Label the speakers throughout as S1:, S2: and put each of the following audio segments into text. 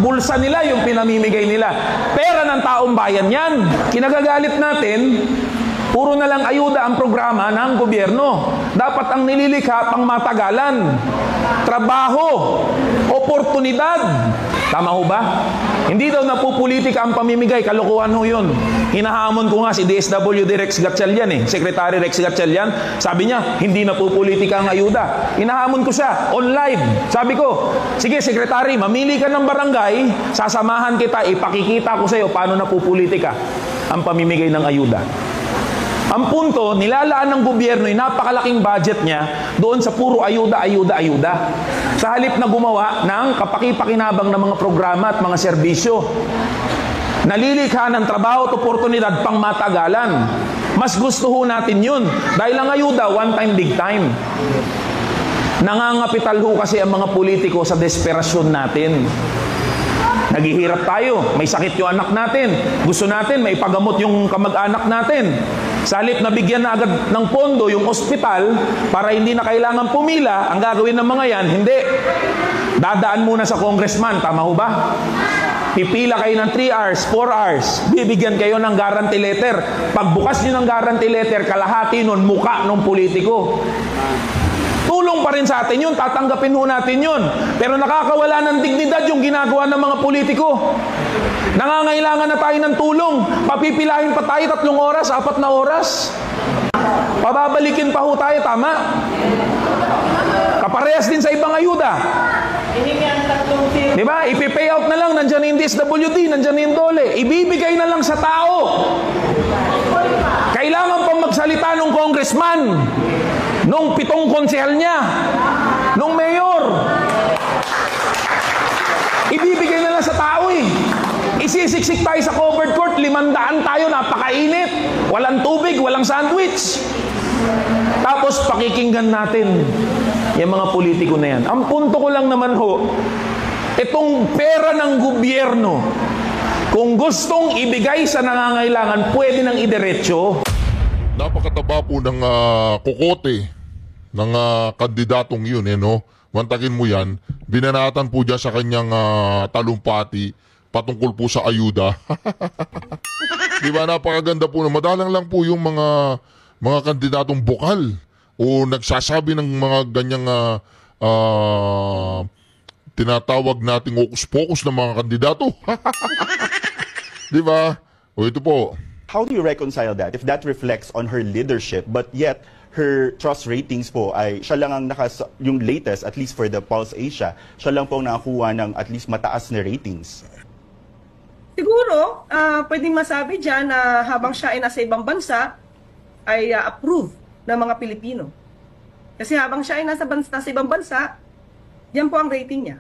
S1: bulsa nila yung pinamimigay nila. Pera ng taong bayan yan. Kinagagalit natin, puro na lang ayuda ang programa ng gobyerno. Dapat ang nililikha pang matagalan. Trabaho, oportunidad. Tama ho ba? Hindi daw napupolitika ang pamimigay. Kalokohan ho yun. Hinahamon ko nga si DSWD Rex Gatchalian Secretary Rex Gatchalian. Sabi niya, hindi napupolitika ang ayuda. Hinahamon ko siya, on live. Sabi ko, sige Secretary, mamili ka ng barangay, sasamahan kita, ipakikita ko sa iyo paano napupolitika ang pamimigay ng ayuda. Ang punto, nilalaan ng gobyerno yung napakalaking budget niya doon sa puro ayuda, ayuda, ayuda. Sa halip na gumawa ng kapaki-pakinabang na mga programa at mga serbisyo. Nalilikha ng trabaho at oportunidad pang matagalan. Mas gusto ho natin yun. Dahil ang ayuda, one time, big time. Nangangapital ho kasi ang mga politiko sa desperasyon natin. Naghihirap tayo, may sakit yung anak natin. Gusto natin, may pagamot yung kamag-anak natin. Sa halip na bigyan na agad ng pondo yung ospital para hindi na kailangan pumila, ang gagawin ng mga yan, hindi. Dadaan muna sa congressman, tama ho ba? Pipila kayo ng 3 hours, 4 hours, bibigyan kayo ng guarantee letter. Pagbukas nyo ng guarantee letter, kalahati nun, muka ng politiko. Tulong pa rin sa atin yun, tatanggapin ho natin yun. Pero nakakawala ng dignidad yung ginagawa ng mga politiko. Nangangailangan na tayo ng tulong. Papipilahin pa tayo 3 oras, 4 na oras. Pababalikin pa ho tayo, tama? Kaparehas din sa ibang ayuda. Diba? Ipipay out na lang, nandyan yung DSWD, nandyan yung DOLE. Ibibigay na lang sa tao. Kailangan pang magsalita ng congressman, nung 7 konsehal niya, nung mayor. Ibibigay na lang sa tao eh. Isisiksik tayo sa covered court, 500 tayo, napakainit. Walang tubig, walang sandwich. Tapos pakikinggan natin yung mga politiko na yan. Ang punto ko lang naman ho, itong pera ng gobyerno, kung gustong ibigay sa nangangailangan, pwede nang idiretso.
S2: Napakataba po ng kokote ng kandidatong yun, no? Mantakin mo yan, binanatan po dyan sa kanyang talumpati patungkol po sa ayuda. Diba, napakaganda po. Madalang lang po yung mga kandidatong bukal o nagsasabi ng mga ganyang tinatawag nating hokus-pokus ng mga kandidato. Diba? O ito po.
S3: How do you reconcile that if that reflects on her leadership but yet her trust ratings po ay siya lang ang yung latest, at least for the Pulse Asia, siya lang po ang nakakuha ng at least mataas na ratings?
S4: Siguro, pwedeng masabi dyan na habang siya ay nasa ibang bansa, ay approve ng mga Pilipino. Kasi habang siya ay nasa ibang bansa, yan po ang rating niya.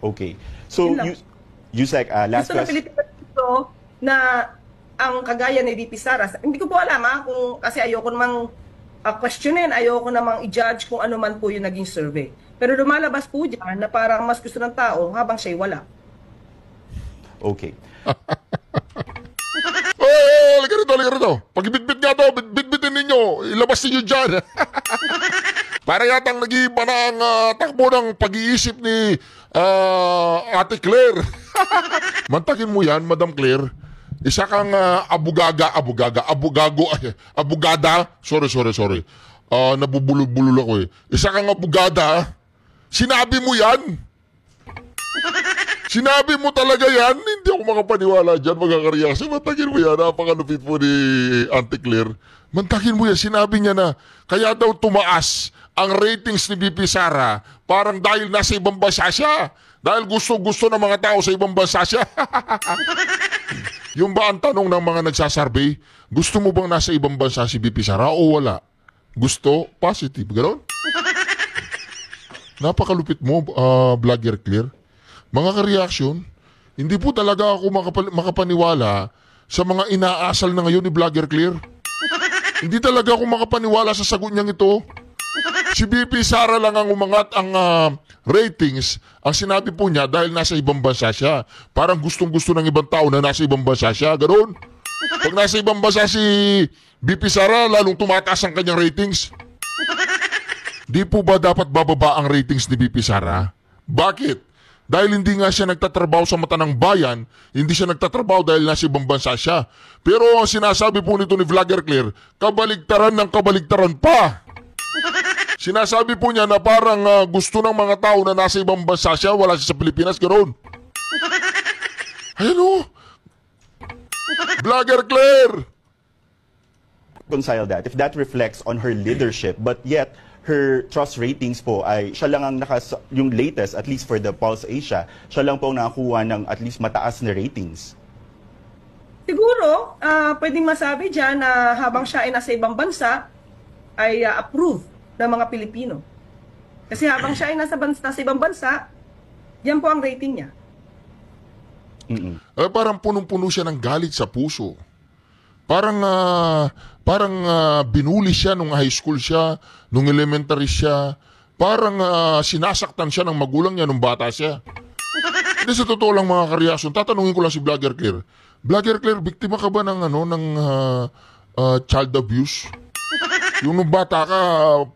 S3: Okay. So, Yusek, last question.
S4: Na ang kagaya ni VP Sara, hindi ko po alam kung kasi ayoko namang questionin, ayoko namang i-judge kung ano man po yung naging survey. Pero lumalabas po dyan na parang mas gusto ng tao habang siya'y wala.
S3: Okay.
S2: Oh, halika rito. Pag-bitbit nga to, bitbitin ninyo. Ilabas ninyo dyan. Para yatang nag-iiba na ang takbo ng pag-iisip ni Ate Claire. Mantakin mo yan, Madam Claire. Isa kang abugada. Sorry. Nabubulol ako eh. Isa kang abugada. Sinabi mo yan. Sinabi mo talaga yan. Hindi ako makapaniwala dyan, magkakareaksi. Mantakin mo yan. Napakalupit po ni Auntie Claire. Mantakin mo yan. Sinabi niya na kaya daw tumaas ang ratings ni BP Sara parang dahil nasa ibang bansa siya. Dahil gusto ng mga tao sa ibang bansa siya. Yung ba ang tanong ng mga nagsasurvey, gusto mo bang nasa ibang bansa si BP Sara o wala? Gusto? Positive. Ganon? Napakalupit mo, Vlogger Claire. Mga ka-reaction, hindi po talaga ako makapaniwala sa mga inaasal na ngayon ni Vlogger Claire. Hindi talaga ako makapaniwala sa sagot niyang ito. Si BP Sara lang ang umangat ang ratings. Ang sinabi po niya dahil nasa ibang bansa siya. Parang gustong-gusto ng ibang tao na nasa ibang bansa siya. Ganoon. Pag nasa ibang bansa si BP Sara, lalong tumataas ang kanyang ratings. Di po ba dapat bababa ang ratings ni BP Sara? Bakit? Dahil hindi nga siya nagtatrabaho sa mata ng bayan, hindi siya nagtatrabaho dahil nasa ibang bansa siya. Pero ang sinasabi po nito ni Vlogger Claire, kabaligtaran ng kabaligtaran pa. Sinasabi po niya na parang gusto ng mga tao na nasa ibang bansa siya, wala siya sa Pilipinas, ganoon. Ayan o. Vlogger Claire!
S3: Reconcile that if that reflects on her leadership, but yet her trust ratings po ay siya lang ang yung latest, at least for the Pulse Asia, siya lang po ang nakakuha ng at least mataas na ratings.
S4: Siguro, pwedeng masabi dyan na habang siya ay nasa ibang bansa, ay approve ng mga Pilipino. Kasi habang siya ay nasa ibang bansa, yan po ang rating niya.
S2: Parang punong-puno siya ng galit sa puso. Parang binuli siya nung high school siya, nung elementary siya. Parang sinasaktan siya ng magulang niya nung bata siya. Hindi, sa totoo lang mga kareaksyon, tatanungin ko lang si Vlogger Claire. Vlogger Claire, biktima ka ba ng child abuse? Yung nung bata ka,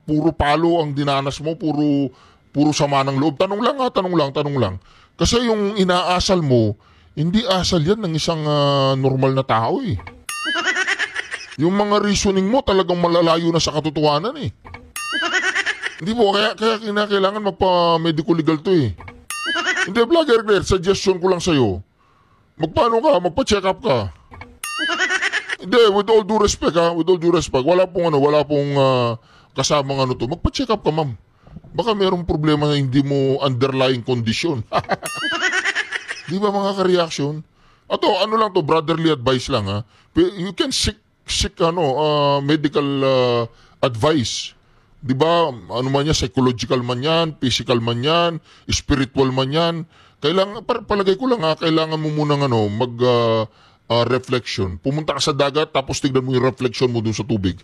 S2: puro palo ang dinanas mo, puro sama ng loob. Tanong lang. Kasi yung inaasal mo, hindi asal yan ng isang normal na tao eh. Yung mga reasoning mo talagang malalayo na sa katotohanan eh. Hindi po, kaya kailangan magpa-medical legal to eh. Hindi, Vlogger Claire, suggestion ko lang sa'yo. Magpa-check up ka. Hindi, with all due respect, wala pong kasamang to. Magpa-check up ka, ma'am. Baka mayroong problema na hindi mo underlying condition. Di ba mga ka-reaction? Ano lang to, brotherly advice lang ha. You can seek medical advice. Di ba? Ano man yan, psychological man yan, physical man yan, spiritual man yan. Palagay ko lang kailangan mo munang reflection. Pumunta ka sa dagat tapos tignan mo yung reflection mo dun sa tubig.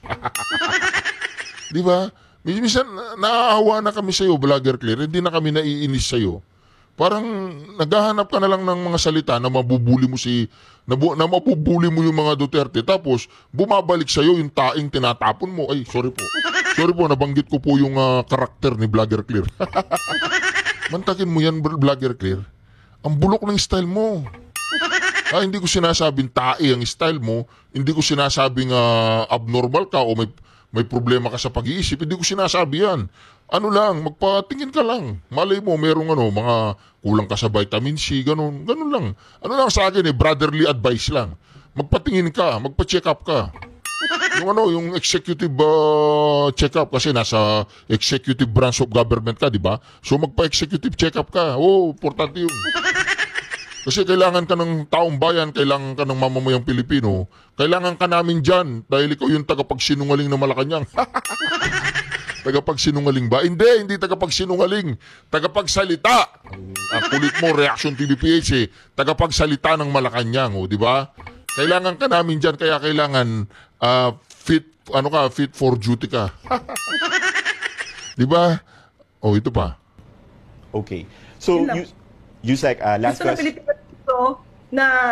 S2: Di ba? Minsan naaawa na kami sa'yo, Vlogger Claire. Hindi na kami naiinis sa'yo. Parang naghahanap ka na lang ng mga salita na mabubuli mo yung mga Duterte, tapos bumabalik sa iyo yung taing tinatapon mo. Ay, sorry po, nabanggit ko po yung karakter ni Vlogger Claire. Mantakin mo yan, Vlogger Claire. Ang bulok ng style mo. Hindi ko sinasabing tae ang style mo, hindi ko sinasabing abnormal ka o may problema ka sa pag-iisip, hindi ko sinasabi yan. Ano lang, magpatingin ka lang. Malay mo, merong mga kulang ka sa vitamin C, ganun lang. Ano lang sa akin brotherly advice lang. Magpatingin ka, magpa-check up ka. Yung executive check up, kasi nasa executive branch of government ka, di ba? So magpa-executive check up ka. Importante yun. Kasi kailangan ka ng taong bayan, kailangan ka ng mamamayang Pilipino, kailangan ka namin dyan dahil ikaw yung tagapagsinungaling ng Malacanang. Tagapagsinungaling ba? Hindi tagapagsinungaling. Tagapagsalita. Ang kulit mo, Reaction TV PH tagapagsalita ng Malacanang, di ba? Kailangan ka namin dyan, kaya kailangan fit for duty ka. Di ba? Ito pa.
S3: Okay. So, Yusek, last
S4: Gusto na
S3: question.
S4: Pilipinas ito na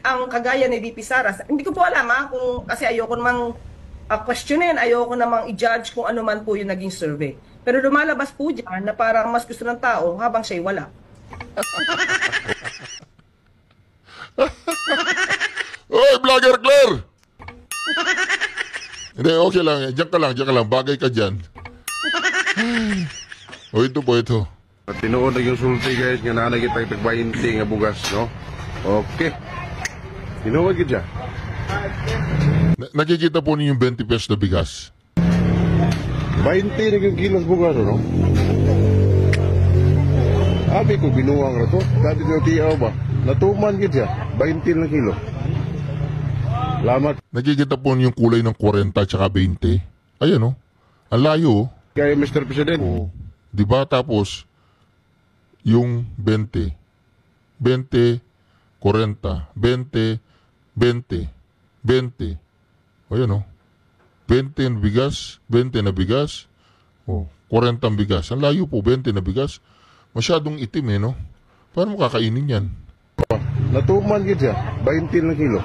S4: ang kagaya ni VP Sara, hindi ko po alam kung kasi ayoko namang questionin, ayoko namang i-judge kung ano man po yung naging survey. Pero lumalabas po dyan na parang mas gusto ng tao habang siya'y wala.
S2: Oy, Vlogger Claire! Hindi, okay lang. Diyan ka lang. Bagay ka dyan. Ito.
S5: At tinuod na yung sulti guys, nga na kita tagbayinti nga bugas, no? Okay. Tinuod ka dyan.
S2: Nakikita po ninyo 20 pesos na bigas.
S5: 20 na yung kilos bugas, no? Abi ko binuwang na to. Dati ko tiyaw ba? Natuman ka dyan. 20 na kilo. Salamat.
S2: Nakikita po yung kulay ng 40 at saka 20. Ayan, ang layo.
S5: Kaya Mr. President.
S2: Di ba? Tapos, yung 20, 40, 20, 20. Ayan 20 na bigas, 20 na bigas, 40 ang bigas. Ang layo po, 20 na bigas. Masyadong itim no? Paano mo kakainin yan?
S5: Natuman ka dyan. 20 na kilo.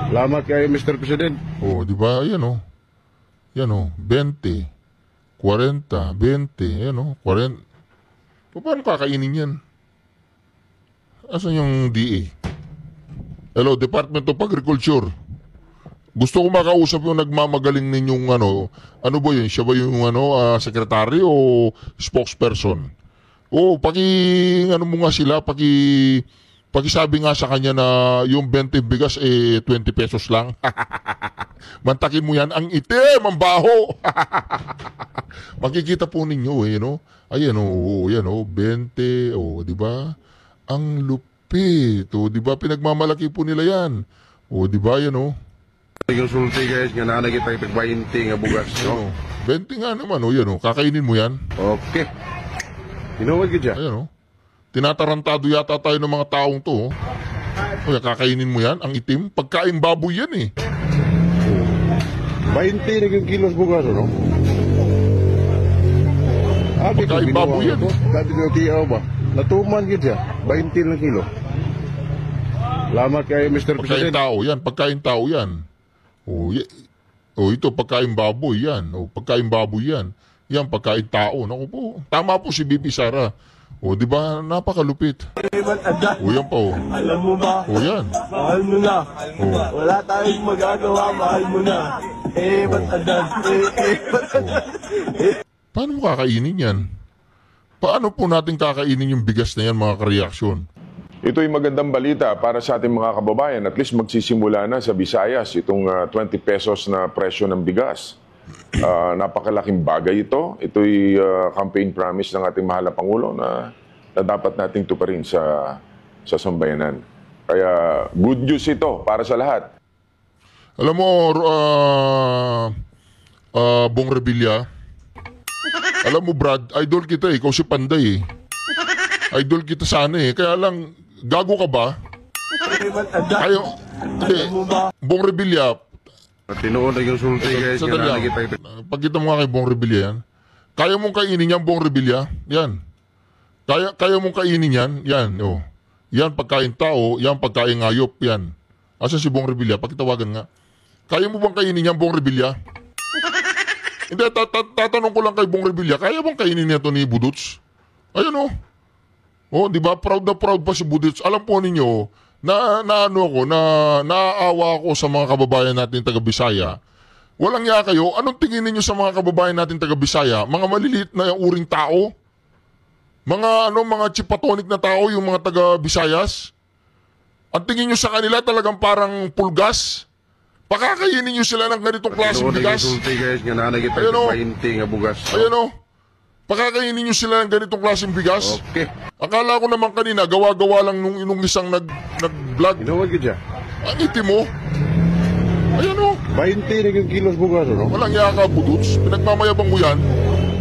S5: Salamat kayo Mr. President.
S2: Di ba? Ayan Yan 20, 40, 20, ayan 40. Paano kakainin yan? Asan yung DA? Hello, Department of Agriculture. Gusto ko makausap yung nagmamagaling ninyong ano ba yun? Siya ba yung secretary o spokesperson? Mo nga sila, pakisabi nga sa kanya na yung 20 bigas 20 pesos lang. Mantakin mo yan, ang itim, ang baho. Makikita po ninyo Ayan 20, di ba? Ang lupit, di ba? Pinagmamalaki po nila yan. Di ba,
S5: Yung sulti guys, nga na kita ipag-20 nga bugas, no?
S2: 20 nga naman, kakainin mo yan.
S5: Okay. Inuwag ka dyan.
S2: Ayan, tinatarantado yata tayo ng mga taong to. Kakainin mo yan, ang itim. Pagkain baboy yan
S5: 20 naging kilos bugas, no?
S2: Pagkain baboy yan.
S5: Dati ko tiyaw ba? Natuman ka dyan. 20 lang kilo. Salamat kayo, Mr.
S2: Pagkain
S5: President.
S2: tao yan, pagkain tao yan. Ito, pagkain baboy yan. Pagkain baboy yan. Yan, pagkain tao. Naku po, tama po si BP Sara. Di ba, napakalupit. Yan pa,
S6: Alam mo ba?
S2: Yan.
S6: Mahal mo na. Wala tayong magagawa, mahal mo na. Ba't adan? Ba't adan?
S2: Paano mo kakainin yan? Paano po natin kakainin yung bigas na yan, mga kareaksyon?
S7: Ito'y magandang balita para sa ating mga kababayan. At least magsisimula na sa Visayas itong 20 pesos na presyo ng bigas. Napakalaking bagay ito. Ito'y campaign promise ng ating mahal na Pangulo na dapat nating tuparin sa sambayanan. Kaya good news ito para sa lahat.
S2: Alam mo, Bong Revilla, alam mo Brad, idol kita ikaw si Panday Idol kita sana kaya lang, gago ka ba? Kayo, Bong Revilla,
S5: Tinuod na yung sulti guys, nga
S2: sandali
S5: na
S2: lang.
S5: kita
S2: Pagkita mo nga kay Bong Revilla yan. Kaya mong kainin yan, Bong Revilla? Yan. Kaya mong kainin yan? Yan, Yan pagkain tao, yan pagkain hayop, yan. Asa si Bong Revilla? Pakitawagan nga. Kaya mo bang kainin yan, Bong Revilla? Hindi, tatanong ko lang kay Bong Revilla, kaya bang kainin niya to ni Buduts? Ayun di ba? Proud na proud pa si Buduts. Alam po ninyo, naaawa ako sa mga kababayan natin taga Bisaya. Walang ya kayo, anong tingin ninyo sa mga kababayan natin taga Bisaya? Mga maliliit na uring tao? Mga chipatonic na tao yung mga taga Visayas? Ang tingin nyo sa kanila talagang parang pulgas? Pakakainin nyo sila ng ganitong klaseng
S5: Tinuod na yung
S2: bigas?
S5: sulti guys, nga na kita
S2: Ayan,
S5: ipag-20 nga bugas, no?
S2: Ayan pakakainin nyo sila ng ganitong klaseng bigas?
S5: Okay.
S2: Akala ko naman kanina, gawa-gawa lang nung isang nag-vlog.
S5: Inuwag ka dyan.
S2: Ang itim mo. Ayan
S5: 20 naging kilos bugas, no?
S2: walang yaka Buduts. Pinagmamayabang mo yan.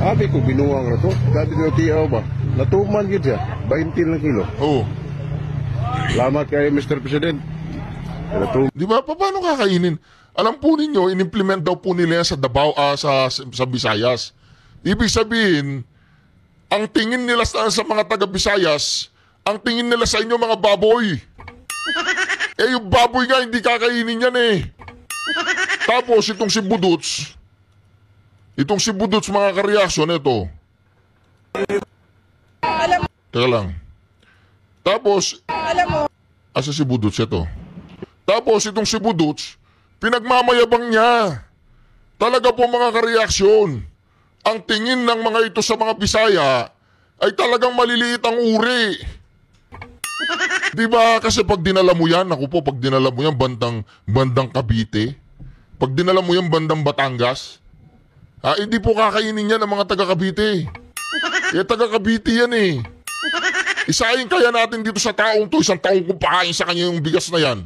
S5: Abi ko binuwang na to. Dati ko tiyaw ba? Natuman ka dyan. 20 lang kilo. Salamat kayo, Mr. President.
S2: Di ba? Paano kakainin? Alam po ninyo, in-implement daw po nila yan sa Davao, sa Visayas. Ibig sabihin, ang tingin nila sa mga taga-Visayas, ang tingin nila sa inyo mga baboy. Yung baboy nga, hindi kakainin yan Tapos, itong si Buduts, mga kareaksyon, ito. Teka lang. Tapos, asa si Buduts, ito. Tapos, itong si Buduts, pinagmamayabang niya. Talaga po mga kareaksyon. Ang tingin ng mga ito sa mga Bisaya ay talagang maliliit ang uri. Diba? Kasi pag dinala mo yan, pag dinala mo yan bandang Cavite, pag dinala mo yan bandang Batangas, hindi po kakainin yan ng mga taga Cavite. Taga Cavite yan Isahin kaya natin dito sa taong to, isang taong kung pakain sa kanya yung bigas na yan.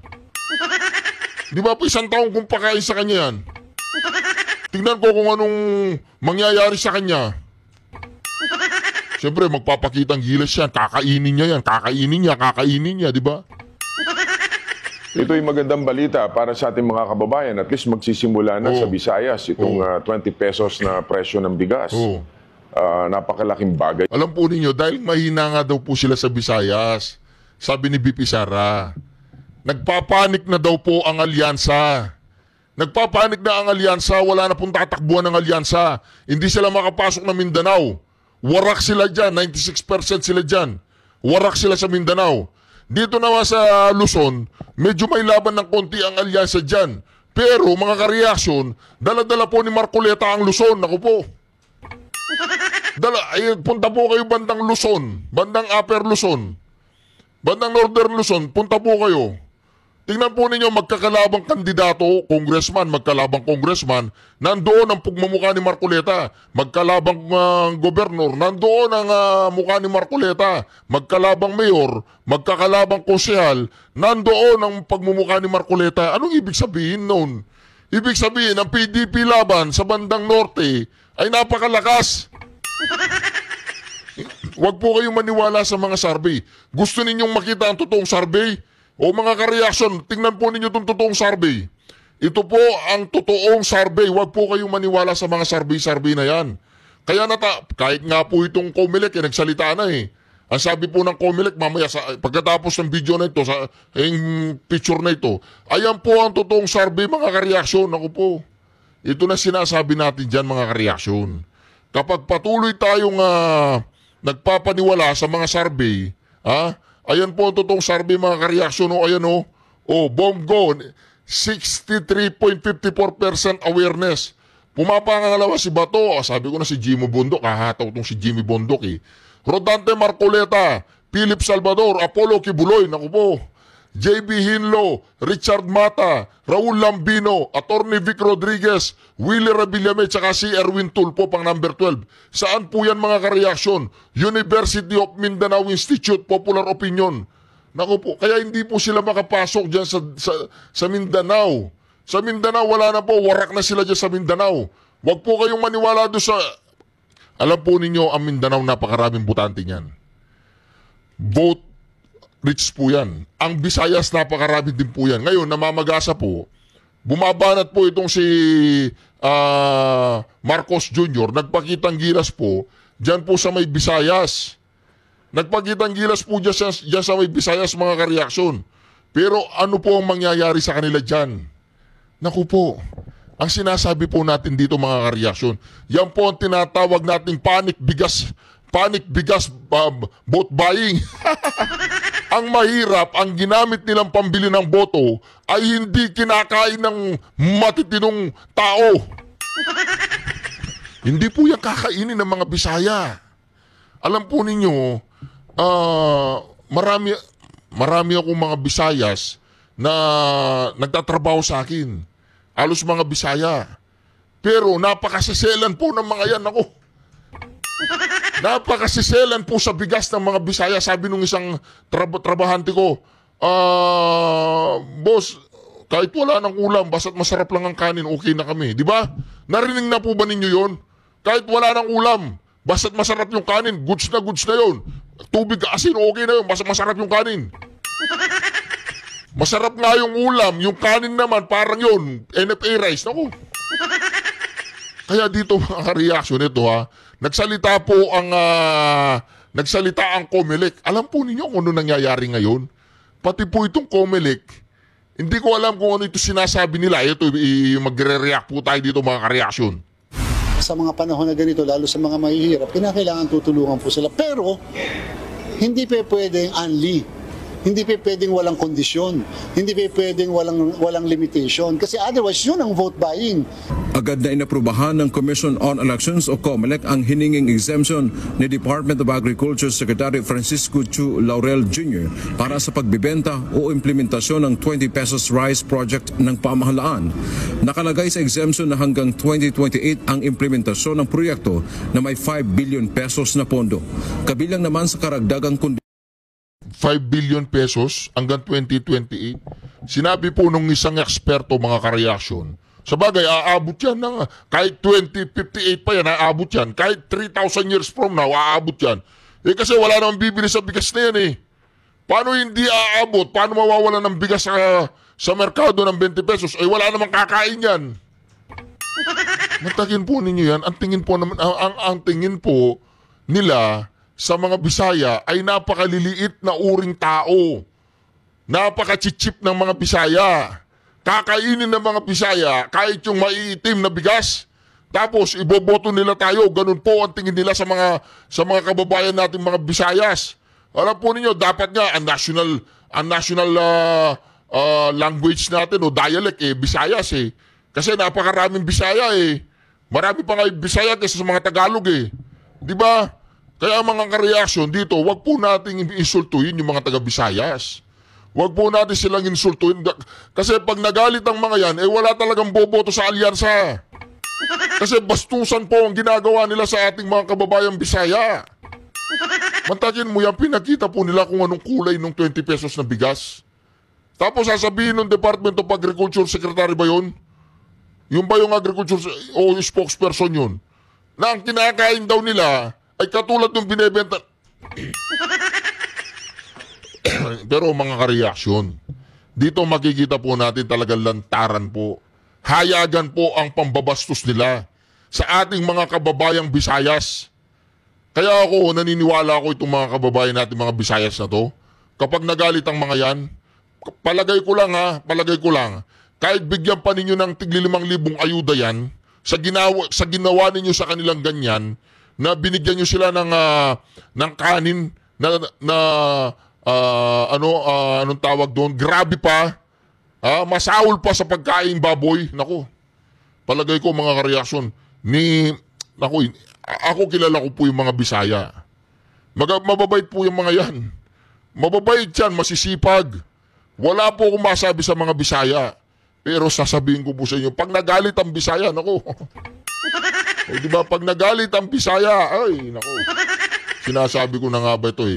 S2: Di ba po isang taong kung pakain sa kanya yan? Tingnan ko kung anong mangyayari sa kanya. Siyempre, magpapakitang gilas yan. Kakainin niya, di ba?
S7: Ito'y magandang balita para sa ating mga kababayan. At least magsisimula na sa Visayas itong 20 pesos na presyo ng bigas. Napakalaking bagay.
S2: Alam po ninyo, dahil mahina nga daw po sila sa Visayas, sabi ni BP Sara, nagpapanik na daw po ang alyansa. Nagpapanik na ang alyansa, wala na pong tatakbuhan ng alyansa. Hindi sila makapasok na Mindanao. warak sila dyan, 96% sila dyan. Warak sila sa Mindanao. Dito naman sa Luzon, medyo may laban ng konti ang alyansa dyan. Pero mga ka-reaction, dala-dala po ni Marcoleta ang Luzon. Naku po. Punta po kayo bandang Luzon, bandang Upper Luzon, bandang Northern Luzon, punta po kayo. Tingnan po ninyo, magkakalabang kandidato, congressman, magkalabang congressman, nandoon ang pagmamukha ni Marcoleta. Magkalabang gobernador, nandoon ang mukha ni Marcoleta. Magkalabang mayor, magkakalabang konsehal, nandoon ang pagmumukha ni Marcoleta. Anong ibig sabihin nun? Ibig sabihin, ang PDP laban sa bandang norte ay napakalakas. Huwag po kayong maniwala sa mga survey. Gusto ninyong makita ang totoong survey? O mga ka-reaction, tingnan po ninyo itong totoong survey. Ito po ang totoong survey. Huwag po kayong maniwala sa mga survey na yan. Kaya kahit nga po itong Comelec, nagsalita na eh. Ang sabi po ng Comelec, mamaya pagkatapos ng video na ito, yung picture na ito, ayan po ang totoong survey mga ka-reaction. Ako po, ito na sinasabi natin dyan mga ka-reaction. Kapag patuloy tayong nagpapaniwala sa mga survey, ayan po ang totoong survey mga ka-reaction. Ayan Bomgo, 63.54% awareness. Pumapangalawa si Bato. Sabi ko na si Jimmy Bondok, hahataw itong si Jimmy Bondok eh. Rodante Marcoleta, Philip Salvador, Apollo Kibuloy, naku po. JB Hinlo, Richard Mata, Raul Lambino, Attorney Vic Rodriguez, Willie Rabillame, tsaka si Erwin Tulpo pang number 12. Saan po yan mga ka-reaction? University of Mindanao Institute, Popular Opinion. Naku po, kaya hindi po sila makapasok dyan sa Mindanao. Sa Mindanao, wala na po, warak na sila dyan sa Mindanao. Huwag po kayong maniwala doon sa... Alam po ninyo, ang Mindanao, napakaraming butante niyan. Vote rich po yan. Ang Visayas, napakarami din po yan. Ngayon, namamagasa po, bumabanat po itong si Marcos Jr., nagpakitang gilas po, dyan po sa may Visayas. Nagpakitang gilas po dyan sa may Visayas, mga ka-reaction. Pero ano po ang mangyayari sa kanila dyan? Naku po, ang sinasabi po natin dito mga ka-reaction, yan po ang tinatawag nating panic bigas vote buying. Ang mahirap, ang ginamit nilang pambili ng boto ay hindi kinakain ng matitinong tao. Hindi po yan kakainin ng mga Bisaya. Alam po ninyo, marami akong mga Bisayas na nagtatrabaho sa akin. Halos mga Bisaya. Pero napakasiselan po ng mga yan. Ako. Napakasiselan po sa bigas ng mga Bisaya. Sabi nung isang trabahante ko, boss, kahit wala ng ulam, basta't masarap lang ang kanin, okay na kami. Di ba? Narinig na po ba ninyo yon? Kahit wala ng ulam, basta't masarap yung kanin, goods na yon. Tubig, asin, okay na yun, basta't masarap yung kanin. Masarap nga yung ulam, yung kanin naman, parang yun, NFA rice. Naku. Kaya dito mga reaction ito nagsalita ang Comelec. Alam po ninyo kung ano nangyayari ngayon? Pati po itong Comelec, hindi ko alam kung ano ito sinasabi nila. Ito, magre-react po tayo dito mga ka-reaction.
S8: Sa mga panahon na ganito, lalo sa mga mahihirap, kinakailangan tutulungan po sila. Pero, hindi pa pwedeng unli. Hindi pa pwedeng walang kondisyon. Hindi pa pwedeng walang limitation. Kasi otherwise, yun ang vote buying.
S9: Agad na inaprubahan ng Commission on Elections o COMELEC ang hininging exemption ni Department of Agriculture Secretary Francisco Chu Laurel Jr. para sa pagbibenta o implementasyon ng 20 pesos rice project ng pamahalaan. Nakalagay sa exemption na hanggang 2028 ang implementasyon ng proyekto na may 5 billion pesos na pondo. Kabilang naman sa karagdagang
S2: 5 billion pesos hanggang 2028. Sinabi po nung isang eksperto mga ka-reaction, sa bagay, aabot yan ng, kahit 2058 pa yan, aabot yan. Kahit 3,000 years from now, aabot yan. Kasi wala namang bibili sa bigas na yan eh. Paano hindi aabot? Paano mawawala ng bigas sa merkado ng 20 pesos? Wala namang kakain yan. Nagtakin po ninyo yan. Ang tingin po nila sa mga Bisaya ay napakaliliit na uring tao. Napaka-chip ng mga Bisaya. Kakainin ng mga Bisaya kahit yung maiitim na bigas. Tapos iboboto nila tayo. Ganun po ang tingin nila sa mga kababayan natin mga Bisayas. Alam po ninyo, dapat nga ang national language natin o dialect Bisayas Kasi napakaraming Bisaya Marami pa nga Bisaya kaysa sa mga Tagalog Di ba? Kaya mga kareaksyon dito, wag po nating insultuhin yung mga taga-Bisayas. Wag po natin silang insultuhin. Kasi pag nagalit ang mga yan, wala talagang boboto sa alyansa. Kasi bastusan po ang ginagawa nila sa ating mga kababayang Bisaya. Mantakin mo yan, pinakita po nila kung anong kulay ng 20 pesos na bigas. Tapos sasabihin ng Department of Agriculture Secretary ba yun? Yung ba yung agriculture o spokesperson yun? Na ang kinakain daw nila ay katulad ng binebenta. Pero mga kareaksyon, dito makikita po natin talagang lantaran po. Hayagan po ang pambabastos nila sa ating mga kababayang Bisayas. Kaya ako, naniniwala ako itong mga kababayan natin mga Bisayas na to. Kapag nagalit ang mga yan, palagay ko lang, kahit bigyan pa ninyo ng tigli 5,000 ayuda yan, sa ginawa ninyo sa kanilang ganyan, na binigyan nyo sila ng kanin anong tawag doon, grabe pa, masaul pa sa pagkain baboy. Nako, palagay ko mga kareaksyon, ako kilala ko po yung mga Bisaya. Mababait po yung mga yan. Mababait yan, masisipag. Wala po akong masabi sa mga Bisaya. Pero sasabihin ko po sa inyo, pag nagalit ang Bisaya, nako. Diba, pag nagalit ang Bisaya, ay, nako. Sinasabi ko na nga ba ito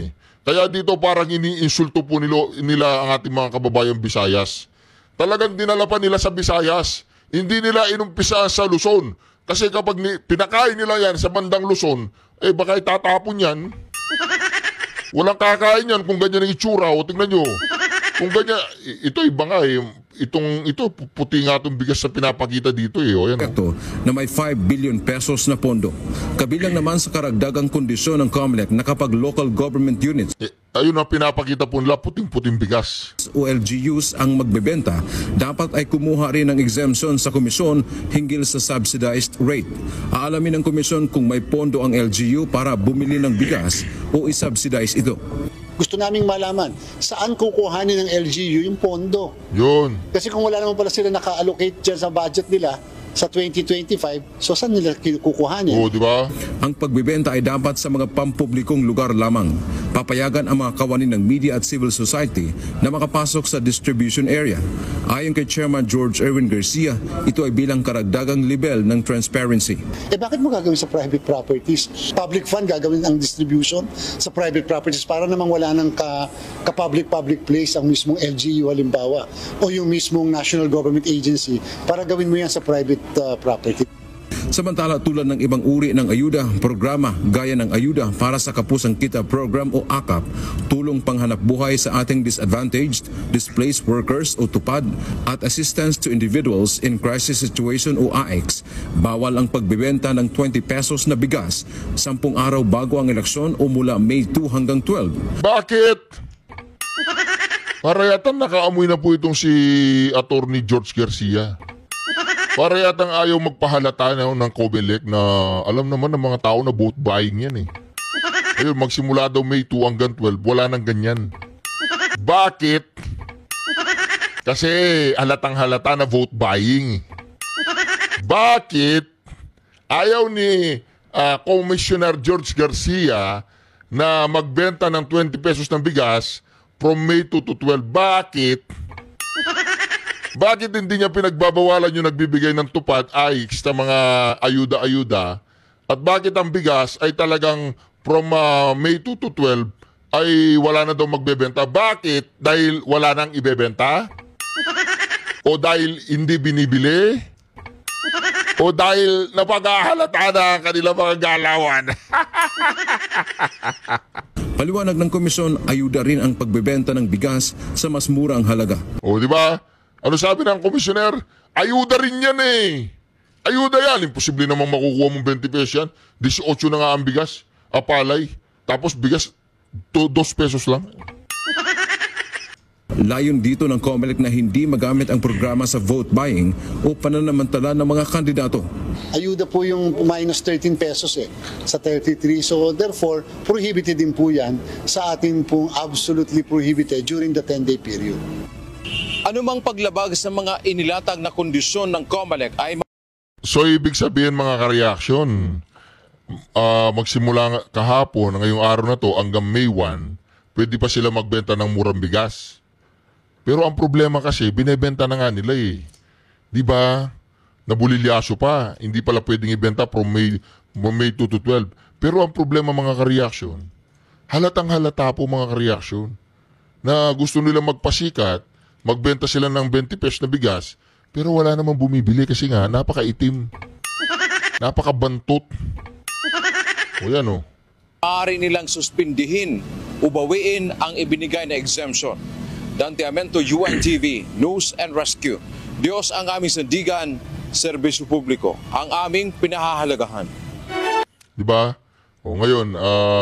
S2: Kaya dito parang iniinsulto po nila ang ating mga kababayang Bisayas. Talagang dinala pa nila sa Bisayas. Hindi nila inumpisa sa Luzon. Kasi kapag pinakain nila yan sa bandang Luzon, baka itatapon yan. Walang kakain yan kung ganyan ang itsura. O tingnan nyo. Kung ganyan, ito iba nga Ito, puti nga itong bigas na pinapakita dito Yan,
S9: Ito na may 5 billion pesos na pondo. Kabilang naman sa karagdagang kondisyon ng COMELEC na kapag local government units
S2: ayun na pinapakita po nila, puting-puting bigas.
S9: o LGUs ang magbebenta, dapat ay kumuha rin ng exemption sa komisyon hinggil sa subsidized rate. Aalamin ng komisyon kung may pondo ang LGU para bumili ng bigas o isubsidize ito.
S8: Gusto naming malaman, saan kukuhanin ng LGU yung pondo?
S2: Yun.
S8: Kasi kung wala naman pala sila naka-allocate dyan sa budget nila sa 2025, so saan nila kukuhanin?
S2: Oo, di ba?
S9: Ang pagbibenta ay dapat sa mga pampublikong lugar lamang. Papayagan ang mga kawanin ng media at civil society na makapasok sa distribution area. Ayon kay Chairman George Erwin Garcia, ito ay bilang karagdagang level ng transparency.
S8: Bakit mo gagawin sa private properties? Public fund gagawin ang distribution sa private properties para namang wala nang ka-public place ang mismong LGU halimbawa o yung mismong national government agency para gawin mo yan sa private property.
S9: Samantala, tulad ng ibang uri ng ayuda, programa gaya ng ayuda para sa Kapusang Kita Program o AKAP, tulong panghanap buhay sa ating disadvantaged, displaced workers o TUPAD, at assistance to individuals in crisis situation o AX, bawal ang pagbibenta ng 20 pesos na bigas 10 araw bago ang eleksyon o mula May 2 hanggang 12.
S2: Bakit? Para yata nakaamoy na po itong si Attorney George Garcia. Para yata ayaw magpahalata ng COMELEC na alam naman ng mga tao na vote buying yan Ayun, magsimula daw May 2 hanggang 12, wala nang ganyan. Bakit? Kasi halatang halata na vote buying. Bakit? Ayaw ni Commissioner George Garcia na magbenta ng 20 pesos ng bigas from May 2 to 12. Bakit? Bakit hindi niya pinagbabawalan yung nagbibigay ng tupad ay sa mga ayuda-ayuda? At bakit ang bigas ay talagang from May 2 to 12 ay wala na daw magbebenta? Bakit? Dahil wala nang ibebenta? O dahil hindi binibili? O dahil napaghahalata na ang kanilang mga galawan?
S9: Paliwanag ng komisyon, ayuda rin ang pagbebenta ng bigas sa mas murang halaga.
S2: O di ba? Ano sabi ng komisyoner? Ayuda rin yan Ayuda yan. Imposible namang makukuha mong 20 pesos yan. 18 na nga ang bigas. Apalay. Tapos bigas, 2 pesos lang.
S9: Layon dito ng COMELEC na hindi magamit ang programa sa vote buying o pananamantala ng mga kandidato.
S8: Ayuda po yung minus 13 pesos sa 33. So therefore, prohibited din po yan sa ating pong absolutely prohibited during the 10-day period.
S9: Anumang paglabag sa mga inilatag na kondisyon ng COMELEC ay
S2: So ibig sabihin mga ka-reaction, magsimula kahapon, ngayong araw na to hanggang May 1, pwede pa sila magbenta ng murang bigas. Pero ang problema kasi, binebenta na nga nila eh. Di ba? Nabulilyaso pa. Hindi pala pwedeng ibenta from May 2 to 12. Pero ang problema mga ka-reaction, halatang halata po mga ka-reaction, na gusto nila magpasikat, magbenta sila ng 20 pesos na bigas, pero wala namang bumibili kasi nga napakaitim. Napakabantot. O yan o.
S9: maaari nilang suspindihin o bawiin ang ibinigay na exemption. Dante Amento, UNTV, News and Rescue. Diyos ang aming sandigan, serbisyo publiko, ang aming pinahahalagahan.
S2: Diba? O ngayon,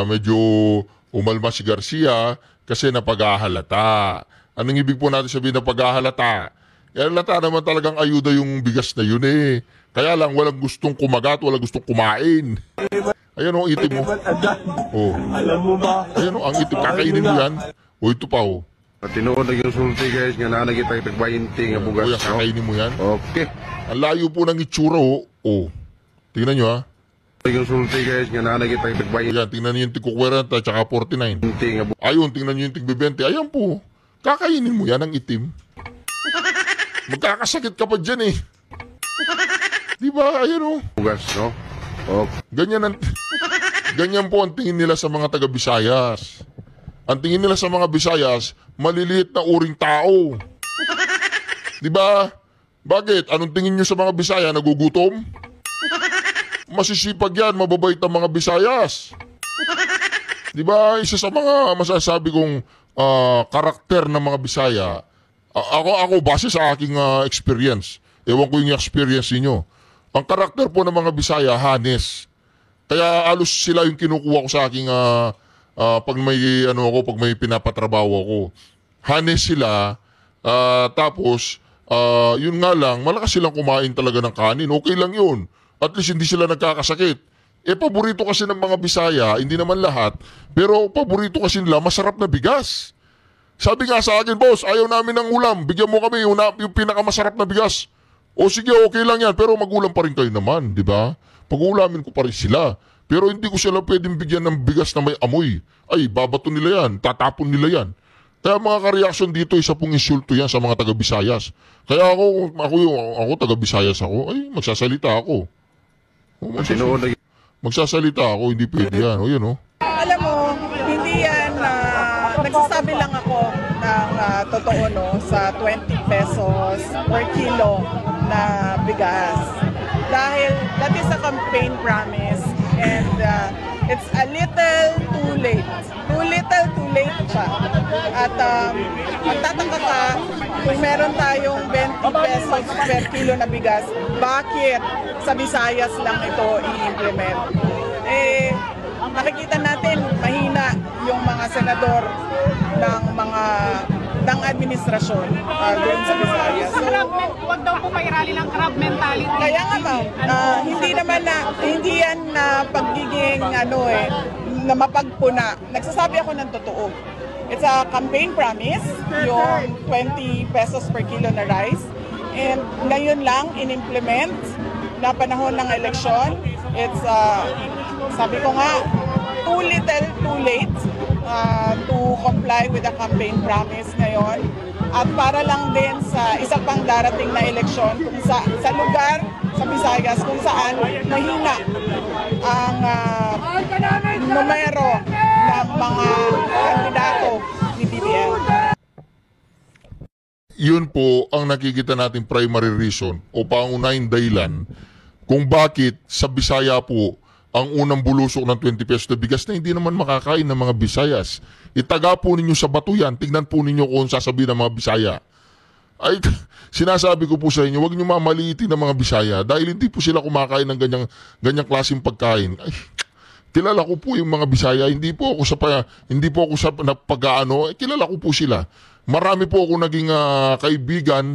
S2: medyo umalma si Garcia kasi napaghahalata. Anong ibig po natin sabihin na paghahalata? Halata naman talagang ayuda yung bigas na yun eh. Kaya lang walang gustong kumagat, walang gustong kumain. Ayan o, ang itim mo. Oh.
S6: Alam mo ba?
S2: Ayan o, ang itim. Kakainin mo yan. O, ito pa o.
S5: Tinuod na yung sulti guys, nga na kita itagbayinti nga bugas.
S2: O, yan, kakainin mo yan.
S5: Okay.
S2: Ang layo po ng itsura o. O. Tingnan nyo ha.
S5: Yung sulti guys, nga na kita itagbayinti
S2: Ayan, tingnan nyo yung tig-40 at saka 49.
S5: nga bugas.
S2: Ayun, tingnan nyo yung tig-20. Ayan po. Kakainin mo yan ang itim. Magkakasakit ka pa dyan eh. Diba? Ayan o.
S5: No? Okay.
S2: Ganyan po ang tingin nila sa mga taga-Visayas. Ang tingin nila sa mga Visayas, maliliit na uring tao. Diba? Bakit? Anong tingin nyo sa mga Bisaya? Nagugutom? Masisipag yan, mababait ang mga Visayas. Diba? Isa sa mga masasabi kong karakter ng mga Bisaya, ako base sa aking experience. Ewan ko yung experience niyo. Ang karakter po ng mga Bisaya, hanes. Kaya alos sila yung kinukuha ko sa aking pag may pinapatrabaho ako. Hanes sila, tapos yun nga lang, malakas silang kumain talaga ng kanin. Okay lang yun. At least hindi sila nagkakasakit. Paborito kasi ng mga Bisaya, hindi naman lahat, pero paborito kasi nila masarap na bigas. Sabi nga sa akin, boss, ayaw namin ng ulam. Bigyan mo kami yung pinakamasarap na bigas. O sige, okay lang yan, pero mag-ulam pa rin kayo naman, di ba? Pag-ulamin ko pa rin sila. Pero hindi ko sila pwedeng bigyan ng bigas na may amoy. Ay, babato nila yan, tatapon nila yan. Kaya mga ka-reaction dito, isa pong insulto yan sa mga taga-Visayas. Kaya ako taga-Visayas ako, ay, magsasalita ako. Magsasalita ako, hindi pwede yan. O yun o.
S10: Alam mo, hindi yan, nagsasabi lang ako ng totoo no, sa 20 pesos per kilo na bigas. Dahil that is a campaign promise and it's a little too late. Too little, too late pa. At magtataka ka, kung meron tayong 20 pesos per kilo na bigas, bakit sa Visayas lang ito i-implement? Nakikita natin mahina yung mga senador ng administrasyon doon sa Visayas.
S11: So, huwag daw po mairali ng crab mentality.
S10: Kaya nga ma'am, hindi yan na pagiging na mapagpuna. Nagsasabi ako ng totoo. It's a campaign promise, yung 20 pesos per kilo na rice. And ngayon lang in-implement na panahon ng eleksyon. It's sabi ko nga, too little, too late to comply with the campaign promise ngayon. At para lang din sa isa pang darating na eleksyon kung sa lugar sa Visayas kung saan mahina ang numero ng mga kandidato ni BBM.
S2: Yun po ang nakikita natin primary reason o pangunahing dahilan kung bakit sa Bisaya po ang unang bulusok ng 20 pesos na bigas na hindi naman makakain ng mga Bisayas. Itaga po ninyo sa bato yan. Tignan po ninyo kung sasabihin ng mga Bisaya. Ay, sinasabi ko po sa inyo, huwag nyo mamaliitin ng mga Bisaya dahil hindi po sila kumakain ng ganyang klaseng pagkain. Ay, Kilala ko po yung mga Bisaya, hindi po ako sa pag-aano, kilala ko po sila. Marami po ako naging kaibigan.